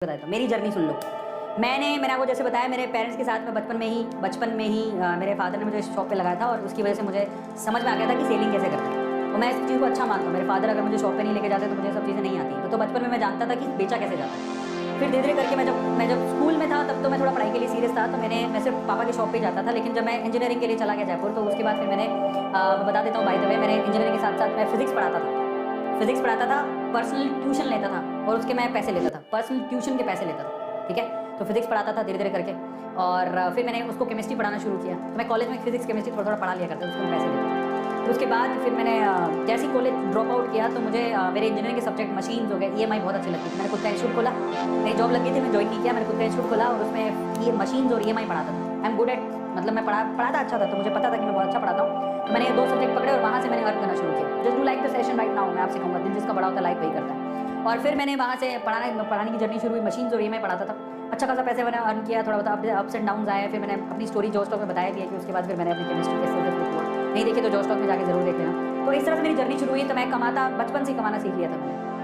बताया तो मेरी जर्नी सुन लो। मैंने आपको जैसे बताया, मेरे पेरेंट्स के साथ में बचपन में ही मेरे फादर ने मुझे शॉप पे लगाया था और उसकी वजह से मुझे समझ में आ गया था कि सेलिंग कैसे करते हैं। तो मैं इस चीज़ को अच्छा मानता हूँ। मेरे फादर अगर मुझे शॉप पे नहीं लेके जाते तो मुझे सब चीज़ें नहीं आती। तो बचपन में मैं जानता था कि बेचा कैसे जाता है। फिर धीरे धीरे करके मैं जब स्कूल में था तब तो मैं थोड़ा पढ़ाई के लिए सीरियस था, तो मैं सिर्फ पापा की शॉप पे जाता था। लेकिन जब मैं इंजीनियरिंग के लिए चला गया जयपुर, तो उसके बाद फिर मैं बता देता हूँ बाय द वे, मैंने इंजीनियरिंग के साथ साथ मैं फिजिक्स पढ़ाता था, पर्सनल ट्यूशन लेता था और उसके मैं पैसे लेता था, पर्सनल ट्यूशन के पैसे लेता था। ठीक है, तो फिजिक्स पढ़ाता था धीरे धीरे करके। और फिर मैंने उसको केमिस्ट्री पढ़ाना शुरू किया। तो मैं कॉलेज में फिजिक्स केमिस्ट्री थोड़ा थोड़ा पढ़ा लिया करता था, उसके मैं पैसे लेता था। तो उसके बाद फिर मैंने जैसे ही कॉलेज ड्रॉप आउट किया तो मुझे मेरे इंजीनियरिंग के सब्जेक्ट मशीन्स हो गए, ईएमआई बहुत अच्छी लगती थी। मैंने खुद का इंस्टीट्यूट खोला, मेरी जॉब लग गई थी, मैं ज्वाइन नहीं किया, मैंने खुद का इंस्टीट्यूट खोला और उसमें ये मशीन्स और ईएमआई पढ़ाता था। आई एम गुड एट, मतलब मैं पढ़ाता अच्छा था, तो मुझे पता था कि मैं बहुत अच्छा पढ़ाता हूँ। तो मैंने 2 सब्जेक्ट पकड़े और वहाँ से मैंने अर्न करना शुरू किया। Just do like the session right now, मैं आपसे कहूँगा दिल जिसका बड़ा होता है लाइक वही करता है। और फिर मैंने वहाँ से पढ़ाने की जर्नी शुरू हुई। मशीन्स और ईएमआई पढ़ाता था, अच्छा खासा पैसे मैंने अर्न किया, थोड़ा बहुत अप्स एंड डाउन्स आए। फिर मैंने अपनी स्टोरी जॉब स्टॉक में बताया भी है कि उसके बाद फिर मैंने अपनी केमिस्ट्री के नहीं देखी तो जॉब स्टॉक में जाके जरूर देख लेना। तो इस तरह से मेरी जर्नी शुरू हुई। तो मैं कमाता, बचपन से कमाना सीख लिया था मैंने।